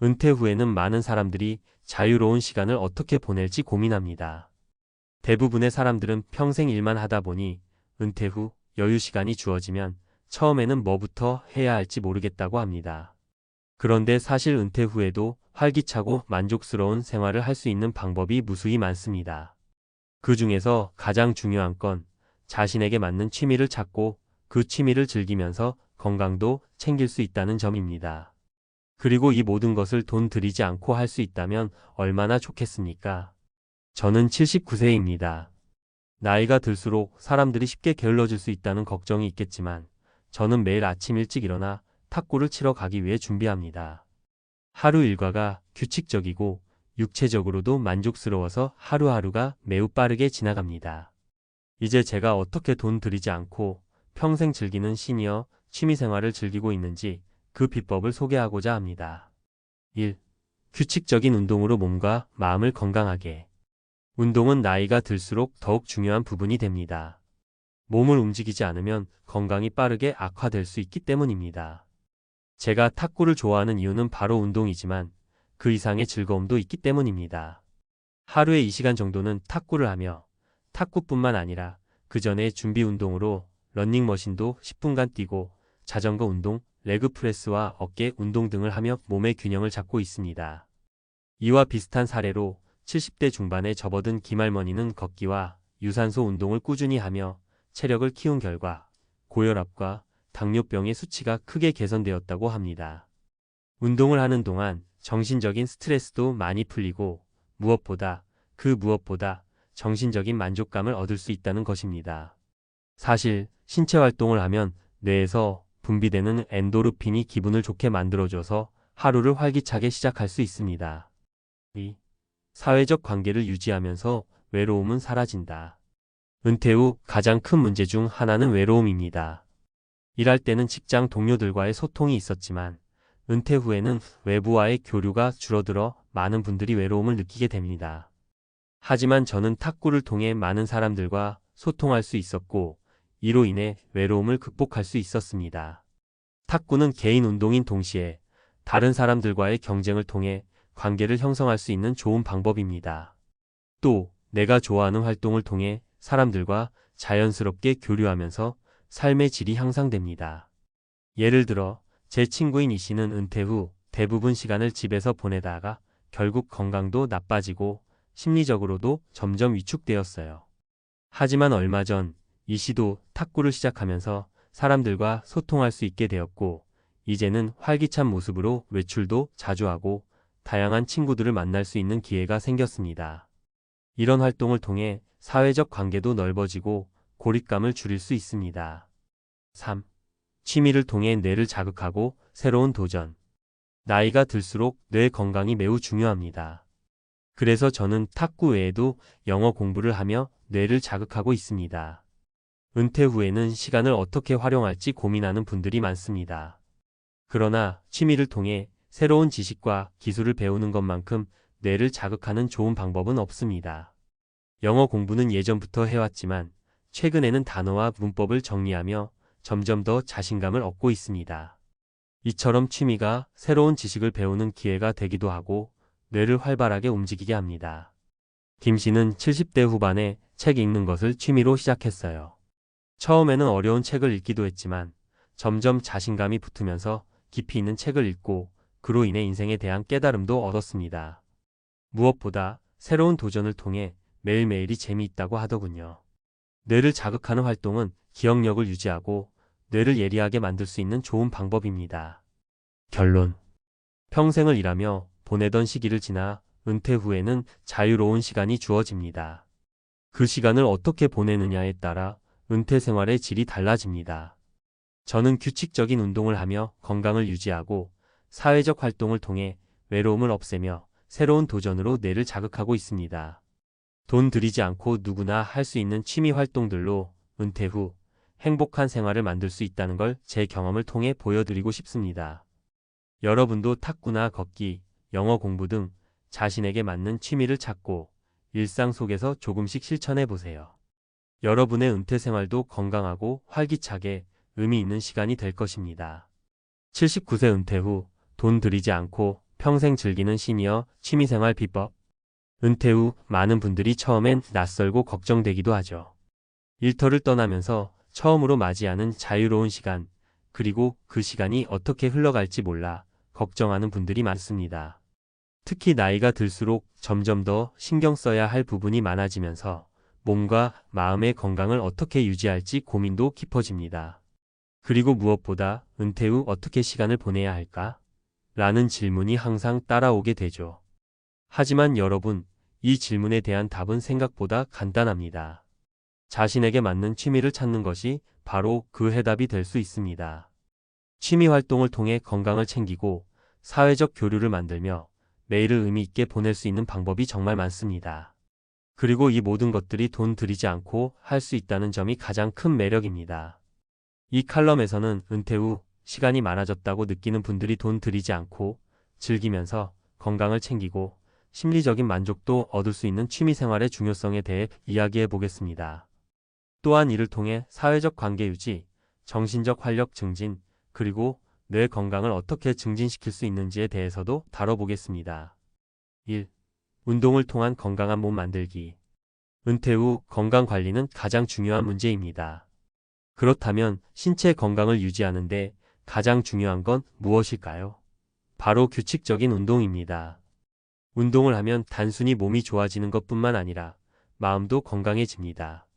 은퇴 후에는 많은 사람들이 자유로운 시간을 어떻게 보낼지 고민합니다. 대부분의 사람들은 평생 일만 하다 보니 은퇴 후 여유 시간이 주어지면 처음에는 뭐부터 해야 할지 모르겠다고 합니다. 그런데 사실 은퇴 후에도 활기차고 만족스러운 생활을 할 수 있는 방법이 무수히 많습니다. 그 중에서 가장 중요한 건 자신에게 맞는 취미를 찾고 그 취미를 즐기면서 건강도 챙길 수 있다는 점입니다. 그리고 이 모든 것을 돈 들이지 않고 할 수 있다면 얼마나 좋겠습니까? 저는 79세입니다. 나이가 들수록 사람들이 쉽게 게을러질 수 있다는 걱정이 있겠지만 저는 매일 아침 일찍 일어나 탁구를 치러 가기 위해 준비합니다. 하루 일과가 규칙적이고 육체적으로도 만족스러워서 하루하루가 매우 빠르게 지나갑니다. 이제 제가 어떻게 돈 들이지 않고 평생 즐기는 시니어 취미생활을 즐기고 있는지 그 비법을 소개하고자 합니다. 1. 규칙적인 운동으로 몸과 마음을 건강하게. 운동은 나이가 들수록 더욱 중요한 부분이 됩니다. 몸을 움직이지 않으면 건강이 빠르게 악화될 수 있기 때문입니다. 제가 탁구를 좋아하는 이유는 바로 운동이지만 그 이상의 즐거움도 있기 때문입니다. 하루에 2시간 정도는 탁구를 하며 탁구뿐만 아니라 그 전에 준비 운동으로 러닝머신도 10분간 뛰고 자전거 운동, 레그프레스와 어깨 운동 등을 하며 몸의 균형을 잡고 있습니다. 이와 비슷한 사례로 70대 중반에 접어든 김할머니는 걷기와 유산소 운동을 꾸준히 하며 체력을 키운 결과 고혈압과 당뇨병의 수치가 크게 개선되었다고 합니다. 운동을 하는 동안 정신적인 스트레스도 많이 풀리고 무엇보다 정신적인 만족감을 얻을 수 있다는 것입니다. 사실 신체 활동을 하면 뇌에서 분비되는 엔도르핀이 기분을 좋게 만들어줘서 하루를 활기차게 시작할 수 있습니다. 2. 사회적 관계를 유지하면서 외로움은 사라진다. 은퇴 후 가장 큰 문제 중 하나는 외로움입니다. 일할 때는 직장 동료들과의 소통이 있었지만 은퇴 후에는 외부와의 교류가 줄어들어 많은 분들이 외로움을 느끼게 됩니다. 하지만 저는 탁구를 통해 많은 사람들과 소통할 수 있었고 이로 인해 외로움을 극복할 수 있었습니다. 탁구는 개인 운동인 동시에 다른 사람들과의 경쟁을 통해 관계를 형성할 수 있는 좋은 방법입니다. 또 내가 좋아하는 활동을 통해 사람들과 자연스럽게 교류하면서 삶의 질이 향상됩니다. 예를 들어 제 친구인 이 씨는 은퇴 후 대부분 시간을 집에서 보내다가 결국 건강도 나빠지고 심리적으로도 점점 위축되었어요. 하지만 얼마 전 이 씨도 탁구를 시작하면서 사람들과 소통할 수 있게 되었고 이제는 활기찬 모습으로 외출도 자주 하고 다양한 친구들을 만날 수 있는 기회가 생겼습니다. 이런 활동을 통해 사회적 관계도 넓어지고 고립감을 줄일 수 있습니다. 3. 취미를 통해 뇌를 자극하고 새로운 도전. 나이가 들수록 뇌 건강이 매우 중요합니다. 그래서 저는 탁구 외에도 영어 공부를 하며 뇌를 자극하고 있습니다. 은퇴 후에는 시간을 어떻게 활용할지 고민하는 분들이 많습니다. 그러나 취미를 통해 새로운 지식과 기술을 배우는 것만큼 뇌를 자극하는 좋은 방법은 없습니다. 영어 공부는 예전부터 해왔지만 최근에는 단어와 문법을 정리하며 점점 더 자신감을 얻고 있습니다. 이처럼 취미가 새로운 지식을 배우는 기회가 되기도 하고 뇌를 활발하게 움직이게 합니다. 김 씨는 70대 후반에 책 읽는 것을 취미로 시작했어요. 처음에는 어려운 책을 읽기도 했지만 점점 자신감이 붙으면서 깊이 있는 책을 읽고 그로 인해 인생에 대한 깨달음도 얻었습니다. 무엇보다 새로운 도전을 통해 매일매일이 재미있다고 하더군요. 뇌를 자극하는 활동은 기억력을 유지하고 뇌를 예리하게 만들 수 있는 좋은 방법입니다. 결론. 평생을 일하며 보내던 시기를 지나 은퇴 후에는 자유로운 시간이 주어집니다. 그 시간을 어떻게 보내느냐에 따라 은퇴 생활의 질이 달라집니다. 저는 규칙적인 운동을 하며 건강을 유지하고 사회적 활동을 통해 외로움을 없애며 새로운 도전으로 뇌를 자극하고 있습니다. 돈 들이지 않고 누구나 할 수 있는 취미 활동들로 은퇴 후 행복한 생활을 만들 수 있다는 걸 제 경험을 통해 보여드리고 싶습니다. 여러분도 탁구나 걷기, 영어 공부 등 자신에게 맞는 취미를 찾고 일상 속에서 조금씩 실천해 보세요. 여러분의 은퇴 생활도 건강하고 활기차게 의미 있는 시간이 될 것입니다. 79세 은퇴 후 돈 들이지 않고 평생 즐기는 시니어 취미생활 비법. 은퇴 후 많은 분들이 처음엔 낯설고 걱정되기도 하죠. 일터를 떠나면서 처음으로 맞이하는 자유로운 시간, 그리고 그 시간이 어떻게 흘러갈지 몰라 걱정하는 분들이 많습니다. 특히 나이가 들수록 점점 더 신경 써야 할 부분이 많아지면서 몸과 마음의 건강을 어떻게 유지할지 고민도 깊어집니다. 그리고 무엇보다 은퇴 후 어떻게 시간을 보내야 할까? 라는 질문이 항상 따라오게 되죠. 하지만 여러분, 이 질문에 대한 답은 생각보다 간단합니다. 자신에게 맞는 취미를 찾는 것이 바로 그 해답이 될 수 있습니다. 취미 활동을 통해 건강을 챙기고 사회적 교류를 만들며 매일을 의미 있게 보낼 수 있는 방법이 정말 많습니다. 그리고 이 모든 것들이 돈 들이지 않고 할 수 있다는 점이 가장 큰 매력입니다. 이 칼럼에서는 은퇴 후 시간이 많아졌다고 느끼는 분들이 돈 들이지 않고 즐기면서 건강을 챙기고 심리적인 만족도 얻을 수 있는 취미 생활의 중요성에 대해 이야기해 보겠습니다. 또한 이를 통해 사회적 관계 유지, 정신적 활력 증진, 그리고 뇌 건강을 어떻게 증진시킬 수 있는지에 대해서도 다뤄보겠습니다. 1. 운동을 통한 건강한 몸 만들기. 은퇴 후 건강 관리는 가장 중요한 문제입니다. 그렇다면 신체 건강을 유지하는데 가장 중요한 건 무엇일까요? 바로 규칙적인 운동입니다. 운동을 하면 단순히 몸이 좋아지는 것뿐만 아니라 마음도 건강해집니다.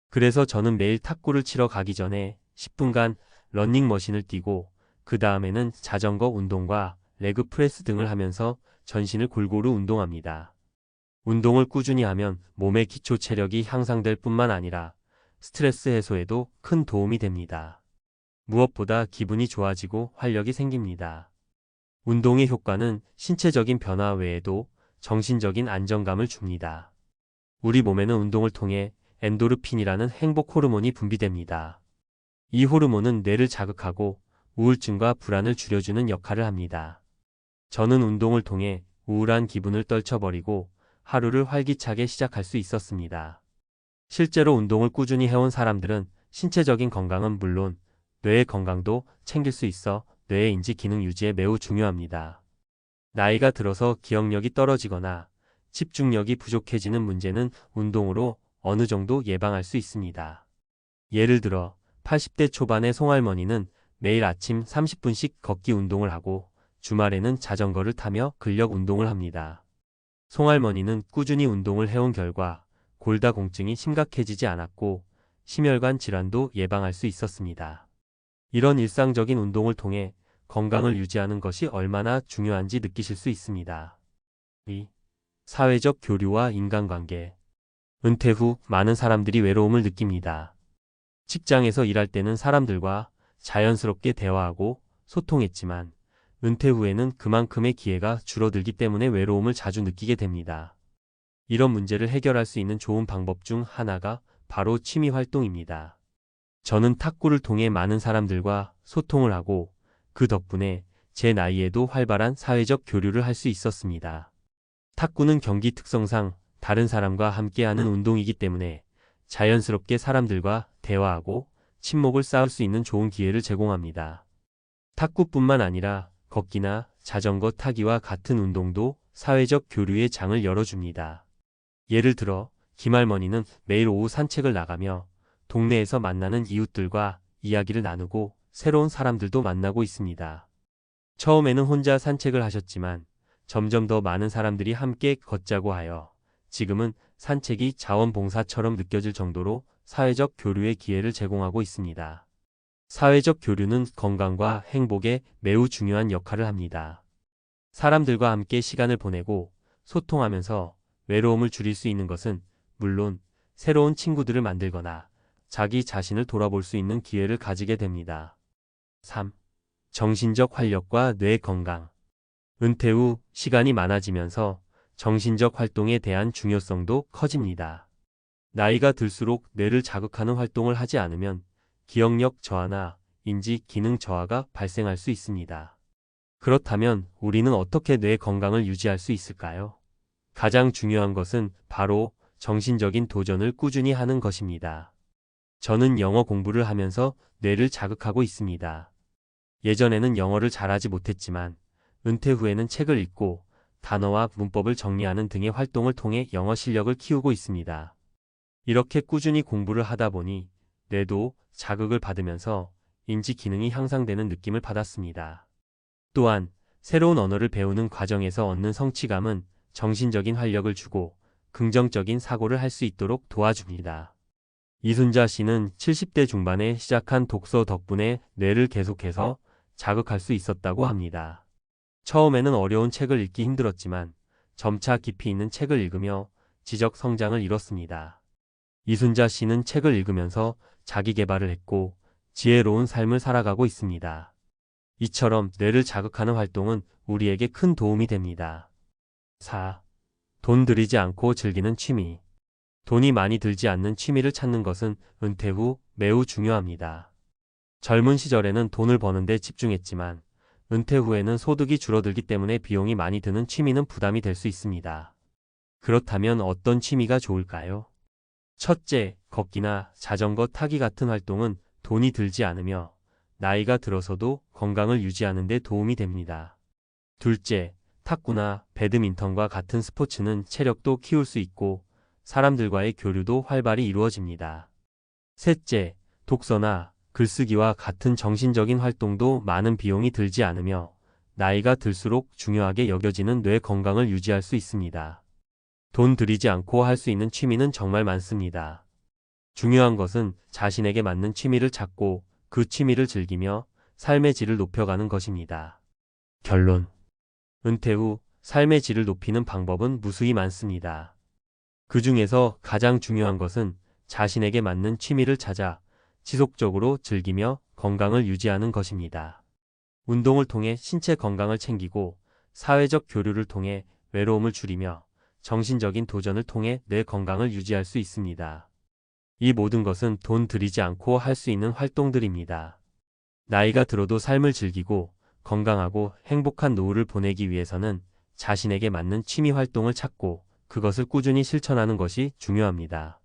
그래서 저는 매일 탁구를 치러 가기 전에 10분간 러닝머신을 뛰고 그 다음에는 자전거 운동과 레그 프레스 등을 하면서 전신을 골고루 운동합니다. 운동을 꾸준히 하면 몸의 기초 체력이 향상될 뿐만 아니라 스트레스 해소에도 큰 도움이 됩니다. 무엇보다 기분이 좋아지고 활력이 생깁니다. 운동의 효과는 신체적인 변화 외에도 정신적인 안정감을 줍니다. 우리 몸에는 운동을 통해 엔도르핀이라는 행복 호르몬이 분비됩니다. 이 호르몬은 뇌를 자극하고 우울증과 불안을 줄여주는 역할을 합니다. 저는 운동을 통해 우울한 기분을 떨쳐버리고 하루를 활기차게 시작할 수 있었습니다. 실제로 운동을 꾸준히 해온 사람들은 신체적인 건강은 물론 뇌의 건강도 챙길 수 있어 뇌의 인지 기능 유지에 매우 중요합니다. 나이가 들어서 기억력이 떨어지거나 집중력이 부족해지는 문제는 운동으로 어느 정도 예방할 수 있습니다. 예를 들어 80대 초반의 송할머니는 매일 아침 30분씩 걷기 운동을 하고 주말에는 자전거를 타며 근력 운동을 합니다. 송할머니는 꾸준히 운동을 해온 결과 골다공증이 심각해지지 않았고 심혈관 질환도 예방할 수 있었습니다. 이런 일상적인 운동을 통해 건강을 유지하는 것이 얼마나 중요한지 느끼실 수 있습니다. 2. 사회적 교류와 인간관계. 은퇴 후 많은 사람들이 외로움을 느낍니다. 직장에서 일할 때는 사람들과 자연스럽게 대화하고 소통했지만 은퇴 후에는 그만큼의 기회가 줄어들기 때문에 외로움을 자주 느끼게 됩니다. 이런 문제를 해결할 수 있는 좋은 방법 중 하나가 바로 취미 활동입니다. 저는 탁구를 통해 많은 사람들과 소통을 하고 그 덕분에 제 나이에도 활발한 사회적 교류를 할 수 있었습니다. 탁구는 경기 특성상 다른 사람과 함께하는 운동이기 때문에 자연스럽게 사람들과 대화하고 친목을 쌓을 수 있는 좋은 기회를 제공합니다. 탁구뿐만 아니라 걷기나 자전거 타기와 같은 운동도 사회적 교류의 장을 열어줍니다. 예를 들어 김할머니는 매일 오후 산책을 나가며 동네에서 만나는 이웃들과 이야기를 나누고 새로운 사람들도 만나고 있습니다. 처음에는 혼자 산책을 하셨지만 점점 더 많은 사람들이 함께 걷자고 하여 지금은 산책이 자원봉사처럼 느껴질 정도로 사회적 교류의 기회를 제공하고 있습니다. 사회적 교류는 건강과 행복에 매우 중요한 역할을 합니다. 사람들과 함께 시간을 보내고 소통하면서 외로움을 줄일 수 있는 것은 물론 새로운 친구들을 만들거나 자기 자신을 돌아볼 수 있는 기회를 가지게 됩니다. 3. 정신적 활력과 뇌 건강. 은퇴 후 시간이 많아지면서 정신적 활동에 대한 중요성도 커집니다. 나이가 들수록 뇌를 자극하는 활동을 하지 않으면 기억력 저하나 인지 기능 저하가 발생할 수 있습니다. 그렇다면 우리는 어떻게 뇌 건강을 유지할 수 있을까요? 가장 중요한 것은 바로 정신적인 도전을 꾸준히 하는 것입니다. 저는 영어 공부를 하면서 뇌를 자극하고 있습니다. 예전에는 영어를 잘하지 못했지만 은퇴 후에는 책을 읽고 단어와 문법을 정리하는 등의 활동을 통해 영어 실력을 키우고 있습니다. 이렇게 꾸준히 공부를 하다 보니 뇌도 자극을 받으면서 인지 기능이 향상되는 느낌을 받았습니다. 또한 새로운 언어를 배우는 과정에서 얻는 성취감은 정신적인 활력을 주고 긍정적인 사고를 할 수 있도록 도와줍니다. 이순자 씨는 70대 중반에 시작한 독서 덕분에 뇌를 계속해서 자극할 수 있었다고 합니다. 처음에는 어려운 책을 읽기 힘들었지만 점차 깊이 있는 책을 읽으며 지적 성장을 이뤘습니다. 이순자 씨는 책을 읽으면서 자기 개발을 했고 지혜로운 삶을 살아가고 있습니다. 이처럼 뇌를 자극하는 활동은 우리에게 큰 도움이 됩니다. 4. 돈 들이지 않고 즐기는 취미. 돈이 많이 들지 않는 취미를 찾는 것은 은퇴 후 매우 중요합니다. 젊은 시절에는 돈을 버는데 집중했지만 은퇴 후에는 소득이 줄어들기 때문에 비용이 많이 드는 취미는 부담이 될 수 있습니다. 그렇다면 어떤 취미가 좋을까요? 첫째, 걷기나 자전거 타기 같은 활동은 돈이 들지 않으며 나이가 들어서도 건강을 유지하는 데 도움이 됩니다. 둘째, 탁구나 배드민턴과 같은 스포츠는 체력도 키울 수 있고 사람들과의 교류도 활발히 이루어집니다. 셋째, 독서나 글쓰기와 같은 정신적인 활동도 많은 비용이 들지 않으며 나이가 들수록 중요하게 여겨지는 뇌 건강을 유지할 수 있습니다. 돈 들이지 않고 할 수 있는 취미는 정말 많습니다. 중요한 것은 자신에게 맞는 취미를 찾고 그 취미를 즐기며 삶의 질을 높여가는 것입니다. 결론. 은퇴 후 삶의 질을 높이는 방법은 무수히 많습니다. 그 중에서 가장 중요한 것은 자신에게 맞는 취미를 찾아 지속적으로 즐기며 건강을 유지하는 것입니다. 운동을 통해 신체 건강을 챙기고 사회적 교류를 통해 외로움을 줄이며 정신적인 도전을 통해 뇌 건강을 유지할 수 있습니다. 이 모든 것은 돈 들이지 않고 할 수 있는 활동들입니다. 나이가 들어도 삶을 즐기고 건강하고 행복한 노후를 보내기 위해서는 자신에게 맞는 취미 활동을 찾고 그것을 꾸준히 실천하는 것이 중요합니다.